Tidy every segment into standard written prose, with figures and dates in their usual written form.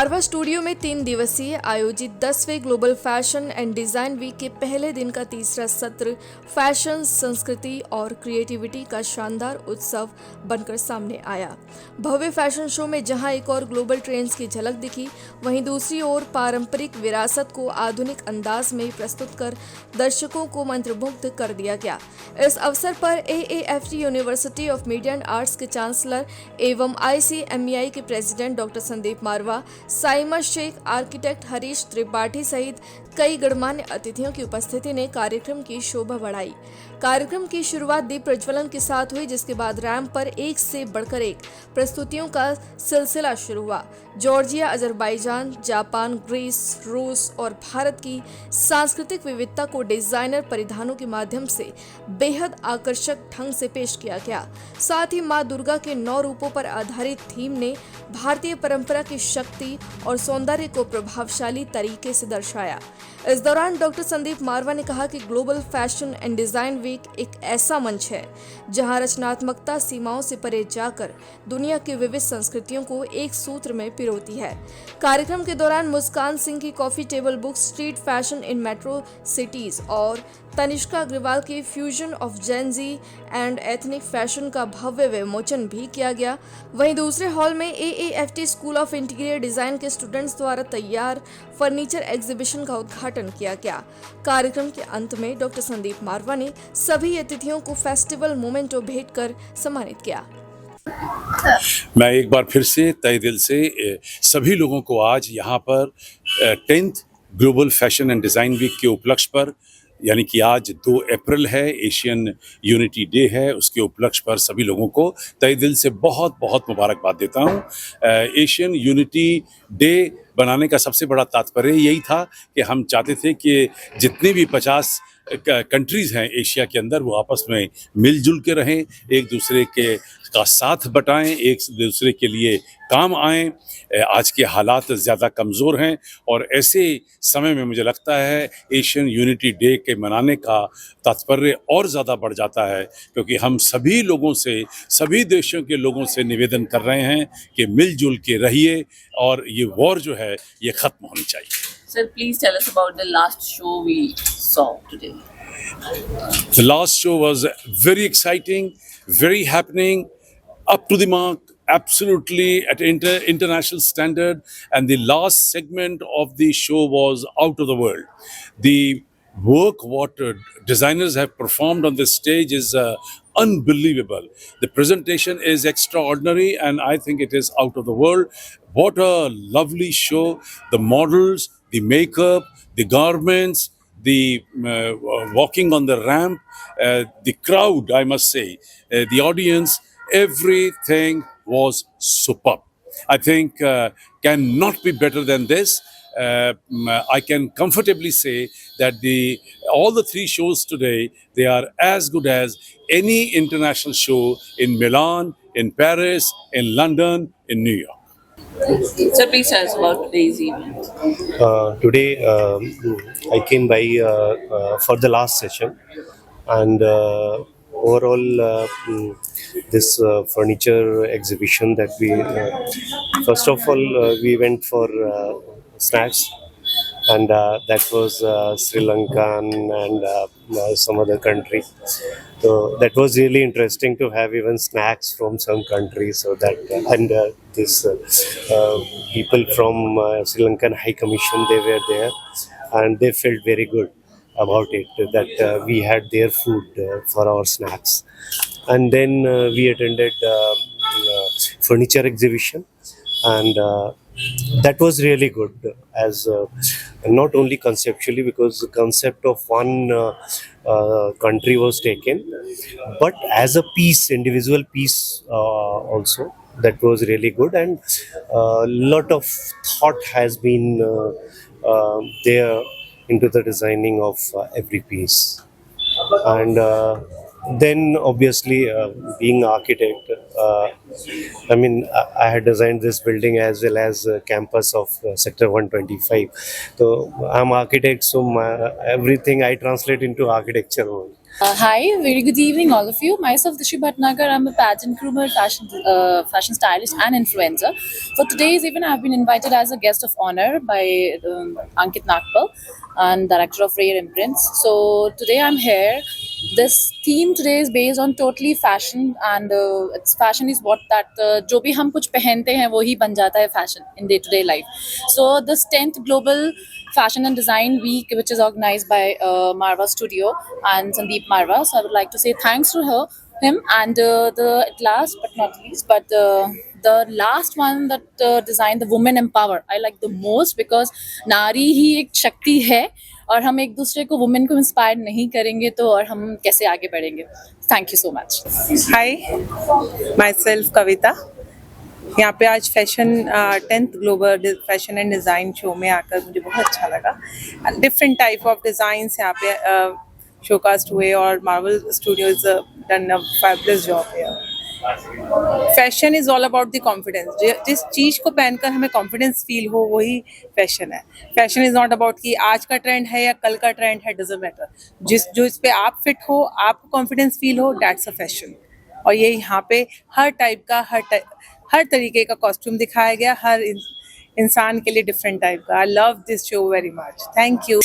मारवा studio में 3 दिवसीय आयोजित 10वें global fashion and design week के पहले दिन का तीसरा सत्र फैशन, संस्कृति और क्रिएटिविटी का शानदार उत्सव बनकर सामने आया। भव्य फैशन शो में जहां एक और ग्लोबल ट्रेंड्स की झलक दिखी, वहीं दूसरी ओर पारंपरिक विरासत को आधुनिक अंदाज में प्रस्तुत कर दर्शकों को मंत्रमुग्ध कर दिया गया। इस अवसर पर AAFT university of media and arts के चांसलर एवं ICMEI के प्रेसिडेंट डॉक्टर संदीप मारवा, साइमा शेख, आर्किटेक्ट हरीश त्रिपाठी सहित कई गणमान्य अतिथियों की उपस्थिति ने कार्यक्रम की शोभा बढ़ाई। कार्यक्रम की शुरुआत दीप प्रज्वलन के साथ हुई, जिसके बाद रैंप पर एक से बढ़कर एक प्रस्तुतियों का सिलसिला शुरू हुआ। जॉर्जिया, अजरबैजान, जापान, ग्रीस, रूस और भारत की सांस्कृतिक विविधता को डिजाइनर परिधानों के माध्यम से बेहद आकर्षक ढंग से पेश किया गया। साथ ही मां दुर्गा के 9 रूपों पर आधारित थीम ने भारतीय परंपरा की शक्ति और सौंदर्य को प्रभावशाली तरीके से दर्शाया। इस दौरान डॉक्टर संदीप मारवा ने कहा कि global fashion and design week एक ऐसा मंच है जहां रचनात्मकता सीमाओं से परे जाकर दुनिया की विविध संस्कृतियों को एक सूत्र में पिरोती है। कार्यक्रम के दौरान मुस्कान सिंह की coffee table book street fashion in metro cities और तनिष्का अग्रवाल की fusion of Gen Z and ethnic fashion का भव्य विमोचन भी किया गया। वहीं दूसरे हॉल में AAFT school of interior design के स्टूडेंट्स द्वारा तैयार फर्नीचर एग्जीबिशन का उद्घाटन किया गया। कार्यक्रम के अंत में डॉक्टर संदीप मारवा ने सभी अतिथियों को फेस्टिवल मोमेंटो भेंट कर सम्मानित किया। मैं एक बार फिर से तहे दिल से सभी लोगों को आज यहाँ पर 10th global fashion and design week के उपलक्ष्य पर, यानी कि आज 2 अप्रैल है, एशियन यूनिटी डे है, उसके उपलक्ष्य पर सभी लोगों को तहे दिल से बहुत बहुत मुबारकबाद देता हूँ। एशियन यूनिटी डे बनाने का सबसे बड़ा तात्पर्य यही था कि हम चाहते थे कि जितने भी 50 कंट्रीज़ हैं एशिया के अंदर, वो आपस में मिलजुल के रहें, एक दूसरे के का साथ बटाएं, एक दूसरे के लिए काम आएं। आज के हालात ज़्यादा कमज़ोर हैं और ऐसे समय में मुझे लगता है एशियन यूनिटी डे के मनाने का तात्पर्य और ज़्यादा बढ़ जाता है, क्योंकि हम सभी लोगों से, सभी देशों के लोगों से निवेदन कर रहे हैं कि मिलजुल के रहिए और ये वॉर जो है ये ख़त्म होनी चाहिए। Sir, please tell us about the last show we saw today. The last show was very exciting, very happening, up to the mark, absolutely at international standard, and the last segment of the show was out of the world. The work what designers have performed on this stage is unbelievable. The presentation is extraordinary and I think it is out of the world. What a lovely show. The models, the makeup, the garments, the walking on the ramp, the crowd, I must say, the audience, everything was superb. I think cannot be better than this. I can comfortably say that all the 3 shows today, they are as good as any international show in Milan, in Paris, in London, in New York. Sir, please tell us about today's event. Today, I came by for the last session, and overall, this furniture exhibition that we first of all we went for snacks, and that was Sri Lankan and some other country. So that was really interesting to have even snacks from some countries. So that and this people from Sri Lankan High Commission, they were there, and they felt very good about it that we had their food for our snacks. And then we attended furniture exhibition, and that was really good, as not only conceptually, because the concept of one country was taken, but as a piece, individual piece also. That was really good, and a lot of thought has been there into the designing of every piece. And then obviously being architect, I had designed this building as well as campus of sector 125. So I'm architect, so everything I translate into architecture only. Hi, very good evening, all of you. Myself, Dishi Bhatnagar. I'm a pageant groomer, fashion stylist, and influencer. For today's event, I've been invited as a guest of honor by Ankit Nagpal, and director of Rare Imprints. So today I'm here. This theme today is based on totally fashion, and it's fashion is what that जो भी हम कुछ पहनते हैं वो ही बन जाता है fashion in day-to-day life. So this 10th global Fashion and Design Week, which is organized by Marva Studio and Sandeep Marva. So I would like to say thanks to him, and last but not least, but the last one that designed the women empower. I like the most because नारी ही एक शक्ति है, और हम एक दूसरे को women को इंस्पायर नहीं करेंगे तो और हम कैसे आगे बढ़ेंगे. Thank you so much. Hi, myself Kavita. यहाँ पे आज fashion 10th global fashion and design show में आकर मुझे बहुत अच्छा लगा. डिफरेंट टाइप ऑफ डिज़ाइंस यहाँ पे शोकास्ट हुए, और Marvel studios done a fabulous job है. Fashion is all about the confidence. जिस चीज़ को पहनकर हमें कॉन्फिडेंस फील हो वही फैशन है. फैशन इज़ नॉट अबाउट कि आज का ट्रेंड है या कल का ट्रेंड है, डजंट मैटर. इस पे आप फिट हो, आपको कॉन्फिडेंस फील हो, दैट्स अ फैशन. और ये यहाँ पे हर टाइप का हर तरीके का कॉस्ट्यूम दिखाया गया, हर इंसान के लिए डिफरेंट टाइप का. I love this show very much. Thank you.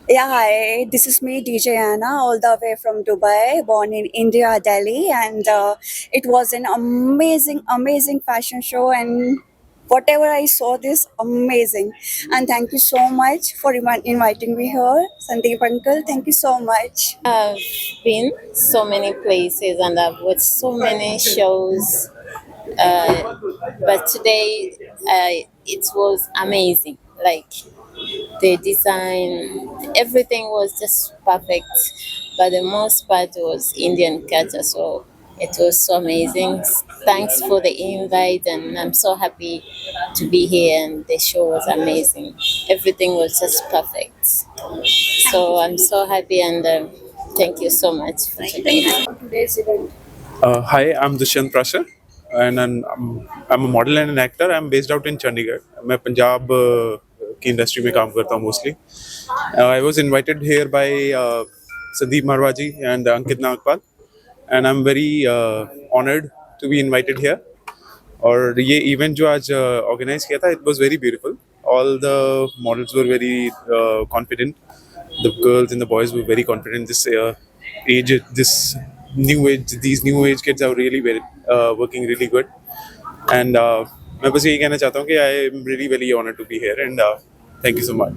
Yeah, hi. This is me, DJ Anna, all the way from Dubai, born in India, Delhi, and it was an amazing, amazing fashion show, and whatever I saw, this amazing. And thank you so much for inviting me here, Sandeep Uncle. Thank you so much. I've been so many places and I've watched so many shows, but today it was amazing. Like the design, everything was just perfect. But the most part was Indian culture, so it was so amazing. Thanks for the invite, and I'm so happy to be here. And the show was amazing. Everything was just perfect. So I'm so happy, and thank you so much for today. Today's event. Hi, I'm Dushyant Prasher, and I'm a model and an actor. I'm based out in Chandigarh. मैं पंजाब की industry में काम करता हूँ mostly. I was invited here by Sandeep Marwa ji and Ankit Nagpal, and I'm very honored to be invited here. और ये event जो आज organize किया था, it was very beautiful. All the models were very confident. The girls and the boys were very confident. This age, these new age kids are really working really good. And मैं बस यही कहना चाहता हूँ कि I am really very honored to be here, and thank you so much.